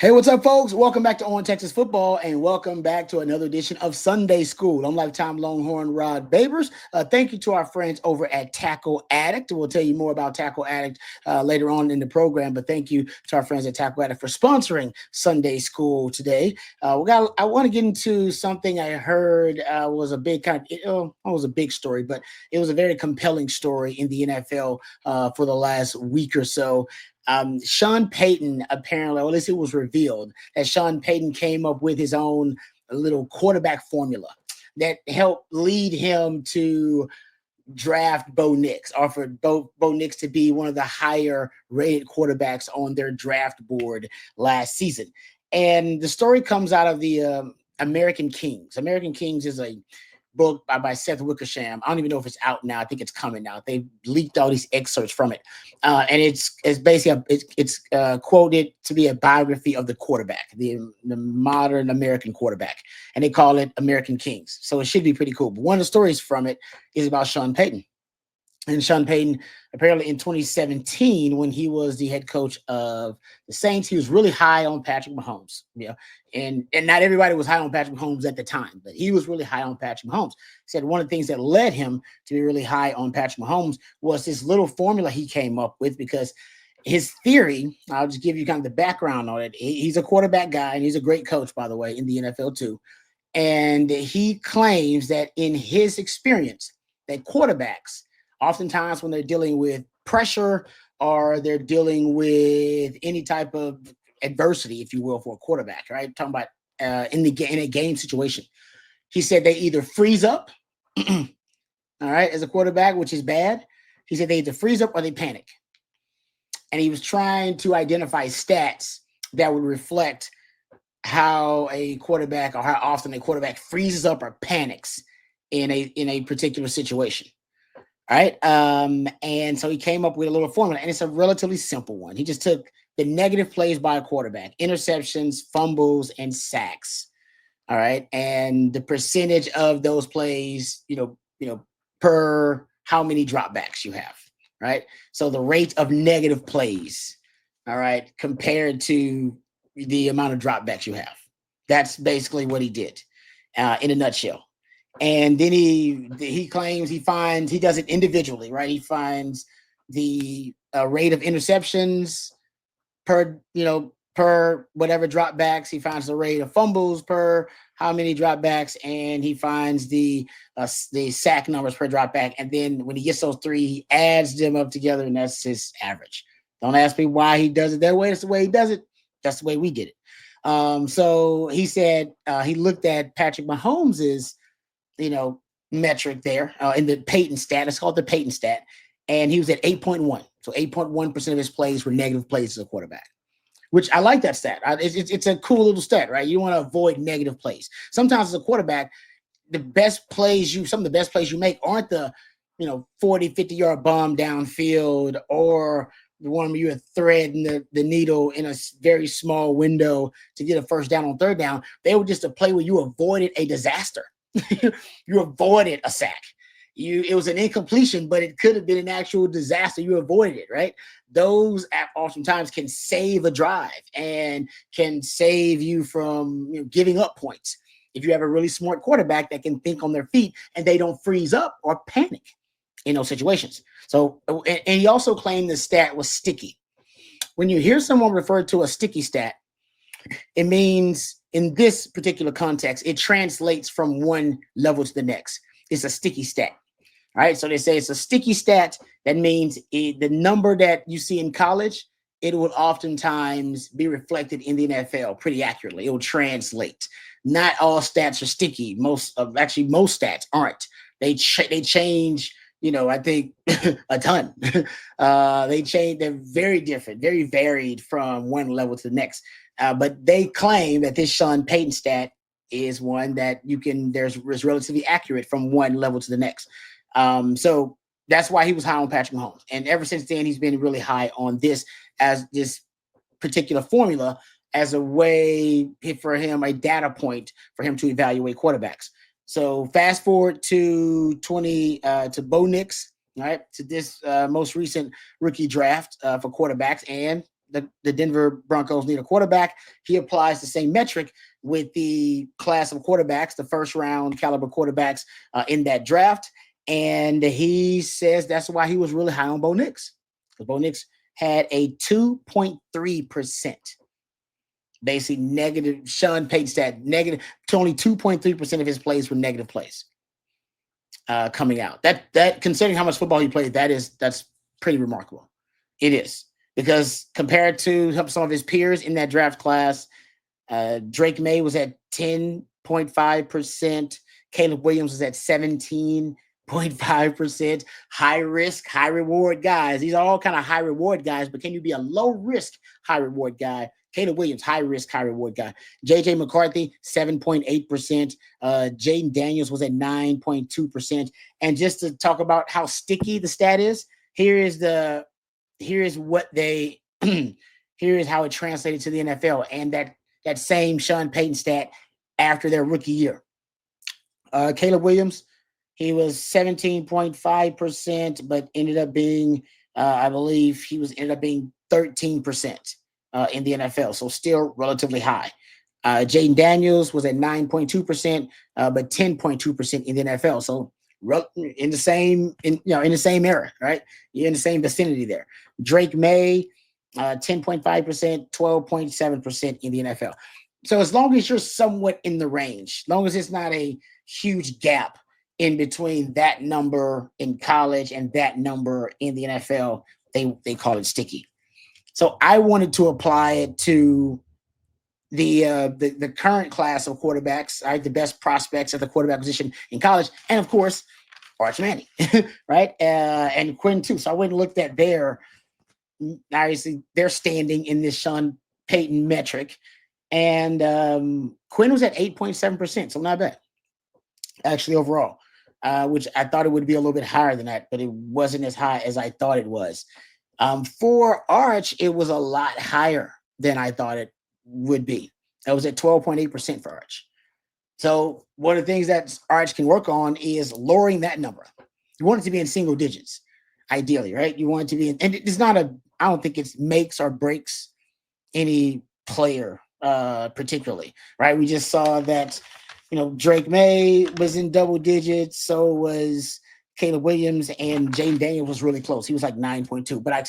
Hey, what's up, folks? Welcome back to On Texas Football, and welcome back to another edition of Sunday School. I'm lifetime Longhorn Rod Babers. Thank you to our friends over at Tackle Addict. We'll tell you more about Tackle Addict later on in the program, but thank you to our friends at Tackle Addict for sponsoring Sunday School today. I want to get into something I heard was a big it was a big story, but it was a very compelling story in the NFL for the last week or so. Sean Payton apparently, or at least it was revealed that Sean Payton came up with his own little quarterback formula that helped lead him to draft Bo Nix, offered Bo Nix to be one of the higher rated quarterbacks on their draft board last season. And the story comes out of the American Kings. American Kings is a book by Seth Wickersham. I don't even know if it's out now. I think it's coming out. They leaked all these excerpts from it, and it's basically it's quoted to be a biography of the quarterback, the modern American quarterback, and they call it American Kings. So it should be pretty cool. But one of the stories from it is about Sean Payton. And Sean Payton, apparently in 2017, when he was the head coach of the Saints, he was really high on Patrick Mahomes. And not everybody was high on Patrick Mahomes at the time, but he was really high on Patrick Mahomes. He said one of the things that led him to be really high on Patrick Mahomes was this little formula he came up with, because his theory, I'll just give you kind of the background on it. He's a quarterback guy, and he's a great coach, by the way, in the NFL too. And he claims that in his experience, that quarterbacks, oftentimes when they're dealing with pressure or they're dealing with any type of adversity, if you will, for a quarterback, right? Talking about in a game situation. He said they either freeze up, all right, as a quarterback, which is bad. He said they either freeze up or they panic. And he was trying to identify stats that would reflect how a quarterback, or how often a quarterback freezes up or panics in a particular situation. All right. And so he came up with a little formula, and it's a relatively simple one. He just took the negative plays by a quarterback, interceptions, fumbles, and sacks. All right. And the percentage of those plays, per how many dropbacks you have. Right. So the rate of negative plays, all right, compared to the amount of dropbacks you have. That's basically what he did in a nutshell. And then he claims he does it individually, right? He finds the rate of interceptions per whatever dropbacks. He finds the rate of fumbles per how many dropbacks, and he finds the sack numbers per dropback. And then when he gets those three, he adds them up together, and that's his average. Don't ask me why he does it that way. That's the way he does it. That's the way we did it. So he said he looked at Patrick Mahomes's metric there in the Peyton stat. It's called the Peyton stat. And he was at 8.1. So 8.1% of his plays were negative plays as a quarterback, which I like that stat. It's a cool little stat, right? You want to avoid negative plays. Sometimes as a quarterback, some of the best plays you make aren't the, 40, 50-yard bomb downfield, or the one where you're threading the needle in a very small window to get a first down on third down. They were just a play where you avoided a disaster. You avoided a sack. It was an incompletion, but it could have been an actual disaster. You avoided it, right? Those oftentimes can save a drive and can save you from giving up points. If you have a really smart quarterback that can think on their feet and they don't freeze up or panic in those situations. So, and he also claimed the stat was sticky. When you hear someone refer to a sticky stat, it means in this particular context, it translates from one level to the next. It's a sticky stat. All right. So they say it's a sticky stat. That means the number that you see in college, it will oftentimes be reflected in the NFL pretty accurately. It will translate. Not all stats are sticky. Most stats aren't. They change, I think a ton. They change. They're very different, very varied from one level to the next. But they claim that this Sean Payton stat is one that is relatively accurate from one level to the next. So that's why he was high on Patrick Mahomes. And ever since then, he's been really high on this particular formula as a way for him, a data point for him to evaluate quarterbacks. So fast forward to Bo Nix, right, to this most recent rookie draft for quarterbacks, and the Denver Broncos need a quarterback. He applies the same metric with the class of quarterbacks, the first round caliber quarterbacks in that draft. And he says that's why he was really high on Bo Nix. Because Bo Nix had a 2.3%. Basically negative. Sean Payton stat negative. Only 2.3% of his plays were negative plays coming out. That considering how much football he played, that's pretty remarkable. It is, because compared to some of his peers in that draft class, Drake May was at 10.5%. Caleb Williams was at 17.5%. High risk, high reward guys. These are all kind of high reward guys, but can you be a low risk, high reward guy? Caleb Williams, high risk, high reward guy. JJ McCarthy, 7.8%. Jaden Daniels was at 9.2%. And just to talk about how sticky the stat is, here is how it translated to the NFL, and that same Sean Payton stat after their rookie year. Caleb Williams, he was 17.5%, but ended up being, I believe ended up being 13% in the NFL. So still relatively high. Jaden Daniels was at 9.2%, but 10.2% in the NFL. So in the same era, right? You're in the same vicinity there. Drake May, 10.5%, 12.7% in the NFL. So as long as you're somewhat in the range, as long as it's not a huge gap in between that number in college and that number in the NFL, they call it sticky. So I wanted to apply it to the current class of quarterbacks, right? The best prospects at the quarterback position in college, and of course, Arch Manning, right? And Quinn too. So I went and looked at their standing in this Sean Payton metric, and Quinn was at 8.7%, so not bad, actually overall. Which I thought it would be a little bit higher than that, but it wasn't as high as I thought it was. For Arch, it was a lot higher than I thought it would be. It was at 12.8% for Arch. So one of the things that Arch can work on is lowering that number. You want it to be in single digits, ideally, right? You want it to be and it's not I don't think it makes or breaks any player particularly, right? We just saw that, Drake May was in double digits. So was Caleb Williams, and Jaden Daniels was really close. He was like 9.2. But I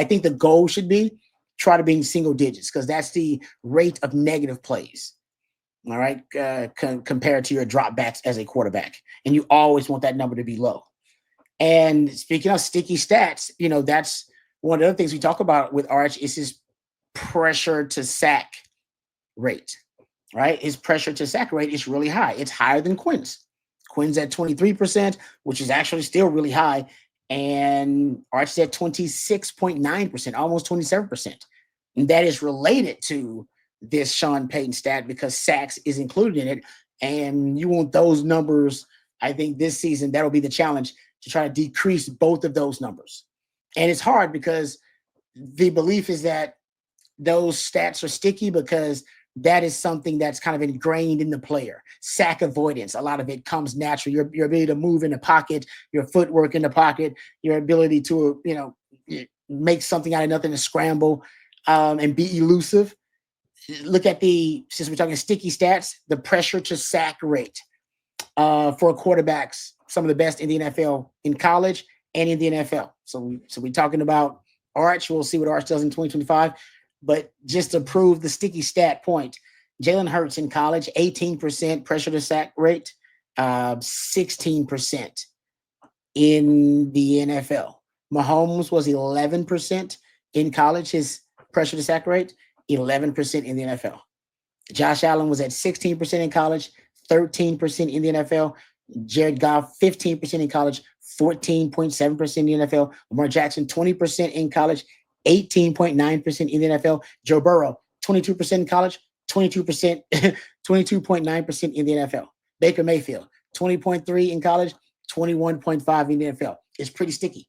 think the goal should be try to be in single digits, because that's the rate of negative plays. All right, compared to your dropbacks as a quarterback, and you always want that number to be low. And speaking of sticky stats, that's one of the other things we talk about with Arch is his pressure to sack rate. Right, his pressure to sack rate is really high. It's higher than Quinn's. Quinn's at 23%, which is actually still really high, and Arch is at 26.9%, almost 27%, and that is related to this Sean Payton stat because sacks is included in it, and you want those numbers. I think this season that'll be the challenge, to try to decrease both of those numbers. And it's hard because the belief is that those stats are sticky because that is something that's kind of ingrained in the player. Sack avoidance, a lot of it comes naturally. Your ability to move in the pocket, your footwork in the pocket, your ability to make something out of nothing, to scramble and be elusive. Look at since we're talking sticky stats, the pressure to sack rate for quarterbacks, some of the best in the NFL, in college and in the NFL. So we're talking about Arch. We'll see what Arch does in 2025. But just to prove the sticky stat point, Jalen Hurts in college, 18% pressure to sack rate, 16% in the NFL. Mahomes was 11% in college, his pressure to sack rate, 11% in the NFL. Josh Allen was at 16% in college, 13% in the NFL. Jared Goff, 15% in college, 14.7% in the NFL. Lamar Jackson, 20% in college, 18.9% in the NFL. Joe Burrow, 22% in college, 22.9% in the NFL. Baker Mayfield, 20.3 in college, 21.5 in the NFL. It's pretty sticky.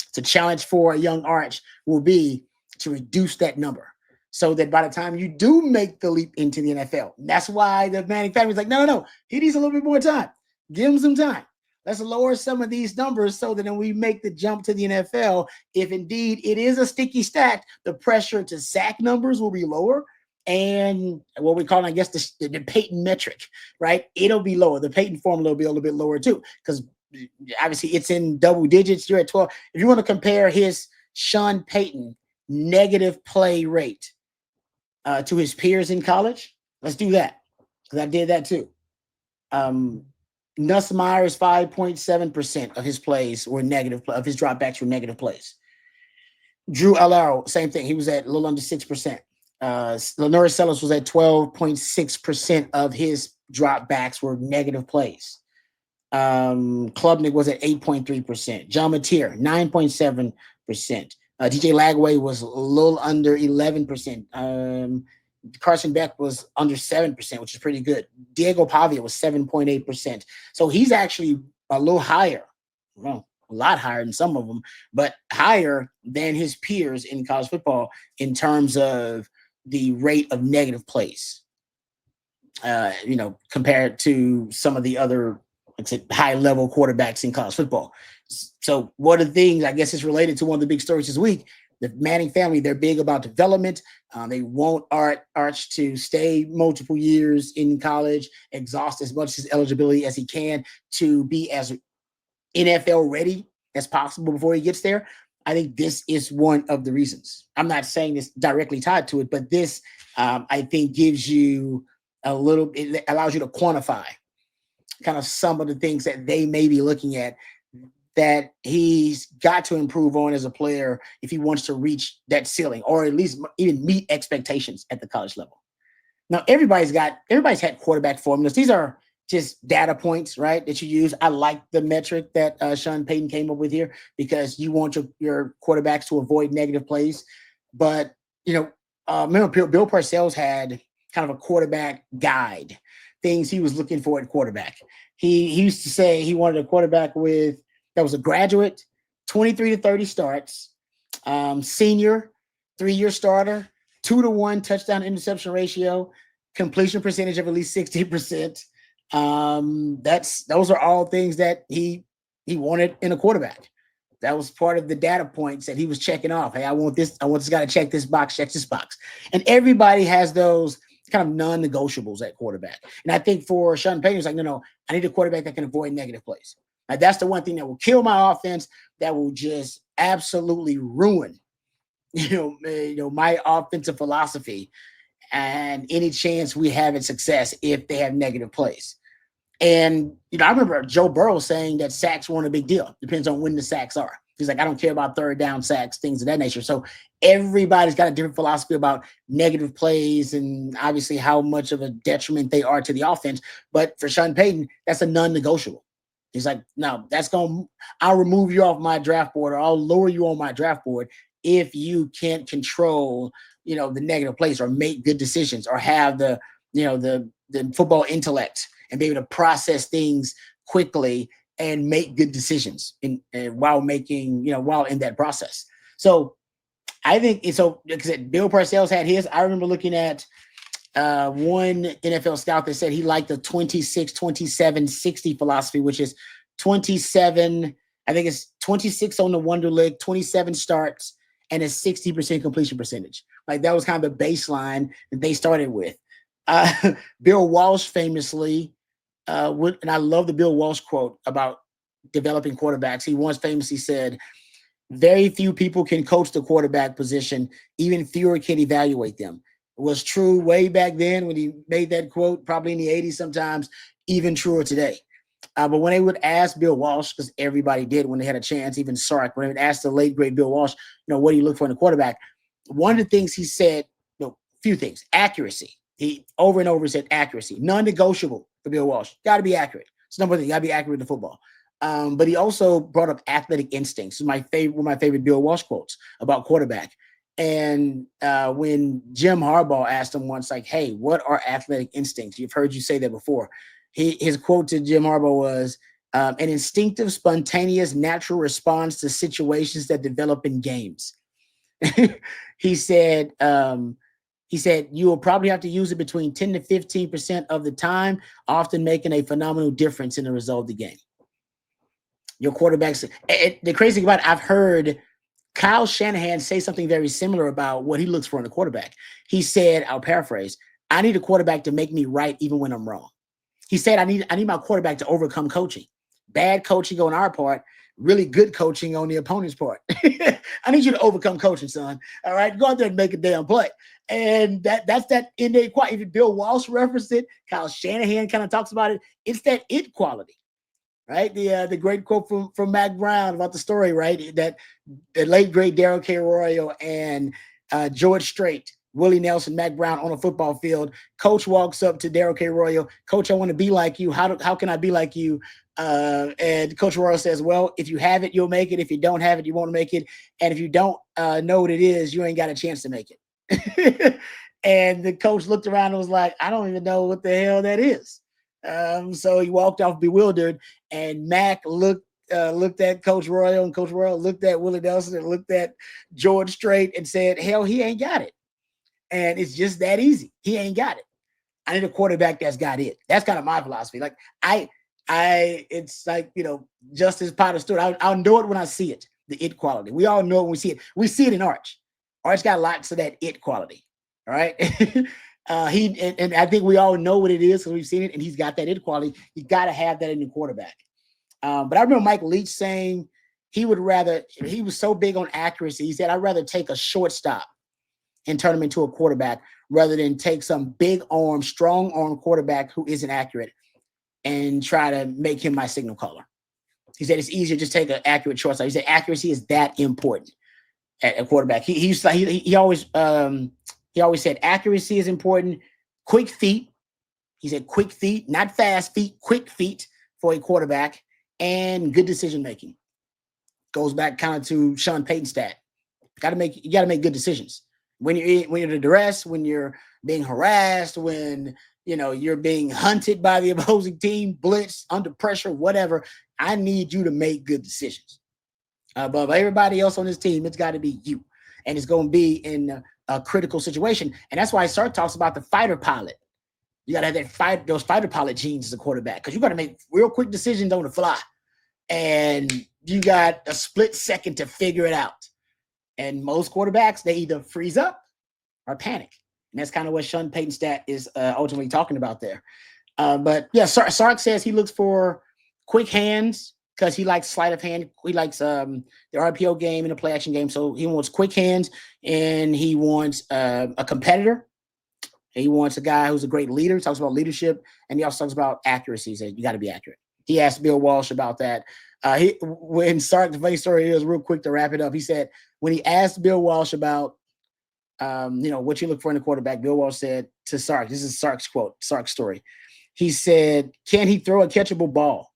It's a challenge for a young Arch will be to reduce that number so that by the time you do make the leap into the NFL, that's why the Manning family is like, no, he needs a little bit more time. Give him some time. Let's lower some of these numbers so that when we make the jump to the NFL, if indeed it is a sticky stack, the pressure to sack numbers will be lower. And what we call, I guess, the Peyton metric, right? It'll be lower. The Peyton formula will be a little bit lower too, because obviously it's in double digits. You're at 12. If you want to compare his Sean Payton negative play rate to his peers in college, let's do that, because I did that too. Nussmeier's 5.7% of his plays were negative, of his dropbacks were negative plays. Drew Alaro, same thing. He was at a little under 6%. Lenore Sellers was at 12.6% of his dropbacks were negative plays. Klubnik was at 8.3%. John Mateer, 9.7%. DJ Lagway was a little under 11%. Carson Beck was under 7%, which is pretty good. Diego Pavia was 7.8%. So he's actually a little higher. Well, a lot higher than some of them, but higher than his peers in college football in terms of the rate of negative plays. Compared to some of the other, like I said, high-level quarterbacks in college football. So one of the things, I guess, is related to one of the big stories this week. The Manning family, they're big about development. They want Arch to stay multiple years in college, exhaust as much as eligibility as he can to be as NFL ready as possible before he gets there. I think this is one of the reasons. I'm not saying this directly tied to it, but this, I think, gives you it allows you to quantify kind of some of the things that they may be looking at that he's got to improve on as a player if he wants to reach that ceiling, or at least even meet expectations at the college level. Now, everybody's had quarterback formulas. These are just data points, right, that you use. I like the metric that Sean Payton came up with here, because you want your quarterbacks to avoid negative plays. But, remember Bill Parcells had kind of a quarterback guide, things he was looking for at quarterback. He used to say he wanted a quarterback that was a graduate, 23 to 30 starts, senior, 3-year starter, 2-to-1 touchdown interception ratio, completion percentage of at least 60%. Those are all things that he wanted in a quarterback. That was part of the data points that he was checking off. Hey, I want this guy to check this box, check this box. And everybody has those kind of non-negotiables at quarterback. And I think for Sean Payton, it's like, no, I need a quarterback that can avoid negative plays. Like, that's the one thing that will kill my offense, that will just absolutely ruin, my offensive philosophy and any chance we have at success if they have negative plays. And, I remember Joe Burrow saying that sacks weren't a big deal. Depends on when the sacks are. He's like, I don't care about third down sacks, things of that nature. So everybody's got a different philosophy about negative plays and obviously how much of a detriment they are to the offense. But for Sean Payton, that's a non-negotiable. He's like, no, I'll remove you off my draft board, or I'll lower you on my draft board if you can't control, the negative plays, or make good decisions, or have the football intellect and be able to process things quickly and make good decisions while in that process. So I think it's so, because Bill Parcells had his. I remember looking at one NFL scout that said he liked the 26, 27, 60 philosophy, which is 27. I think it's 26 on the Wonderlic, 27 starts, and a 60% completion percentage. Like, that was kind of the baseline that they started with. Bill Walsh famously, and I love the Bill Walsh quote about developing quarterbacks. He once famously said, very few people can coach the quarterback position. Even fewer can evaluate them. It was true way back then when he made that quote, probably in the 80s sometimes, even truer today. But when they would ask Bill Walsh, because everybody did when they had a chance, even Sark, when they would ask the late, great Bill Walsh, what do you look for in a quarterback? One of the things he said, few things, accuracy. He over and over said accuracy, non-negotiable for Bill Walsh. Got to be accurate. It's number one thing. Got to be accurate in football. But he also brought up athletic instincts. One of my favorite Bill Walsh quotes about quarterback. And when Jim Harbaugh asked him once, like, hey, what are athletic instincts? You've heard you say that before. His quote to Jim Harbaugh was, an instinctive, spontaneous, natural response to situations that develop in games. He said, you will probably have to use it between 10 to 15% of the time, often making a phenomenal difference in the result of the game. Your quarterbacks. The crazy thing about it, I've heard Kyle Shanahan say something very similar about what he looks for in a quarterback. He said, I'll paraphrase, I need a quarterback to make me right even when I'm wrong. He said, I need my quarterback to overcome coaching. Bad coaching on our part, really good coaching on the opponent's part. I need you to overcome coaching, son. All right, go out there and make a damn play. And that's that innate quality. If Bill Walsh referenced it, Kyle Shanahan kind of talks about it. It's that it quality, right? The great quote from Mac Brown about the story, right? That the late great Daryl K. Arroyo and George Strait, Willie Nelson, Mac Brown on a football field. Coach walks up to Daryl K. Arroyo. Coach, I want to be like you. How can I be like you? And Coach Arroyo says, well, if you have it, you'll make it. If you don't have it, you won't make it. And if you don't know what it is, you ain't got a chance to make it. And the coach looked around and was like, I don't even know what the hell that is. So he walked off bewildered, and Mac looked at Coach Royal, and Coach Royal looked at Willie Nelson and looked at George Strait and said, hell, he ain't got it. And it's just that easy. He ain't got it. I need a quarterback that's got it. That's kind of my philosophy. Like it's like, Justice Potter Stewart. I'll know it when I see it, the it quality. We all know it when we see it. We see it in Arch. Arch got lots of that it quality. All right. And I think we all know what it is because we've seen it, and he's got that it quality. You got to have that in your quarterback. But I remember Mike Leach saying he was so big on accuracy. He said, I'd rather take a shortstop and turn him into a quarterback rather than take some big arm, strong arm quarterback who isn't accurate and try to make him my signal caller. He said it's easier to just take an accurate shortstop. He said accuracy is that important at a quarterback. He always said accuracy is important. Quick feet. He said quick feet, not fast feet, quick feet for a quarterback, and good decision making. Goes back kind of to Sean Payton stat. You got to make good decisions. When you're under duress, when you're being harassed, when you're being hunted by the opposing team, blitz, under pressure, whatever, I need you to make good decisions. Above everybody else on this team, it's got to be you. And it's going to be in a critical situation. And that's why Sark talks about the fighter pilot. You got to have those fighter pilot genes as a quarterback, because you got to make real quick decisions on the fly. And you got a split second to figure it out. And most quarterbacks, they either freeze up or panic. And that's kind of what Sean Payton stat is ultimately talking about there. But yeah, Sark says he looks for quick hands because he likes sleight of hand. He likes the RPO game and the play action game. So he wants quick hands, and he wants a competitor. He wants a guy who's a great leader. He talks about leadership, and he also talks about accuracy. He says you got to be accurate. He asked Bill Walsh about that. When Sark, the funny story is, real quick to wrap it up, he said when he asked Bill Walsh about what you look for in a quarterback, Bill Walsh said to Sark, this is Sark's quote, Sark's story. He said, can he throw a catchable ball?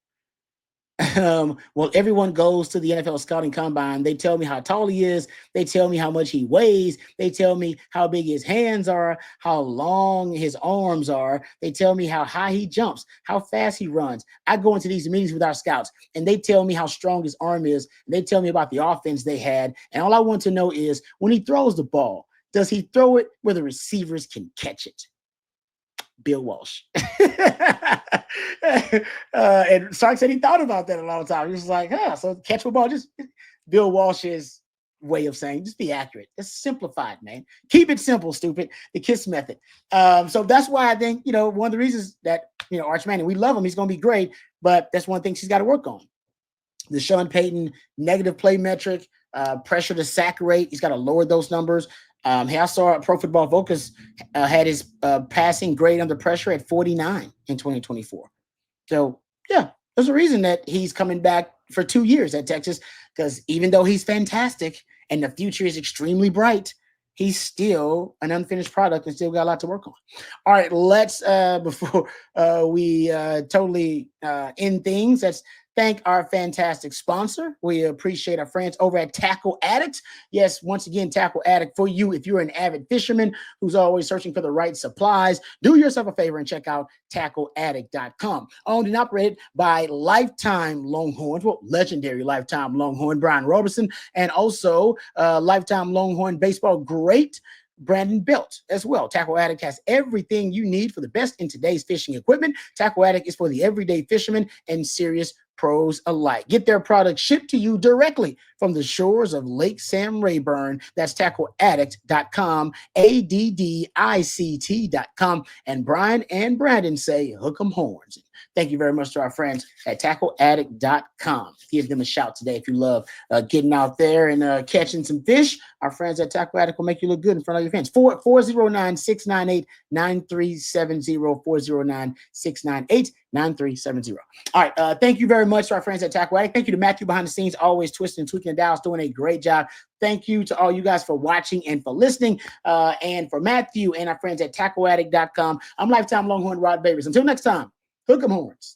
Well, everyone goes to the NFL scouting combine. They tell me how tall he is. They tell me how much he weighs. They tell me how big his hands are, how long his arms are. They tell me how high he jumps, how fast he runs. I go into these meetings with our scouts, and they tell me how strong his arm is. They tell me about the offense they had. And all I want to know is when he throws the ball, does he throw it where the receivers can catch it? Bill Walsh. And Sark said he thought about that a lot of times. He was like, so catch the ball. Just Bill Walsh's way of saying, just be accurate. It's simplified, man. Keep it simple, stupid. The KISS method. So that's why I think, one of the reasons that, Arch Manning, we love him. He's going to be great, but that's one thing he's got to work on. The Sean Payton negative play metric, pressure to sack rate. He's got to lower those numbers. I saw Pro Football Focus had his passing grade under pressure at 49 in 2024. So, yeah, there's a reason that he's coming back for 2 years at Texas, because even though he's fantastic and the future is extremely bright, he's still an unfinished product and still got a lot to work on. All right, let's, before we totally end things, let's thank our fantastic sponsor. We appreciate our friends over at Tackle Addict. Yes, once again, Tackle Addict for you. If you're an avid fisherman who's always searching for the right supplies, do yourself a favor and check out tackleaddict.com. Owned and operated by lifetime Longhorns, legendary lifetime Longhorn Brian Robertson, and also lifetime Longhorn baseball great Brandon Belt as well. Tackle Addict has everything you need for the best in today's fishing equipment. Tackle Addict is for the everyday fisherman and serious pros alike. Get their products shipped to you directly from the shores of Lake Sam Rayburn. That's tackleaddict.com, ADDICT.com. And Brian and Brandon say, hook 'em horns. Thank you very much to our friends at tackleaddict.com. Give them a shout today if you love getting out there and catching some fish. Our friends at Tackle Addict will make you look good in front of your fans. 409-698-9370, 409-698-9370. All right. Thank you very much to our friends at Tackle Addict. Thank you to Matthew behind the scenes, always twisting and tweaking the dials, doing a great job. Thank you to all you guys for watching and for listening. And for Matthew and our friends at tackleaddict.com, I'm Lifetime Longhorn Rod Babers. Until next time, hook 'em horns.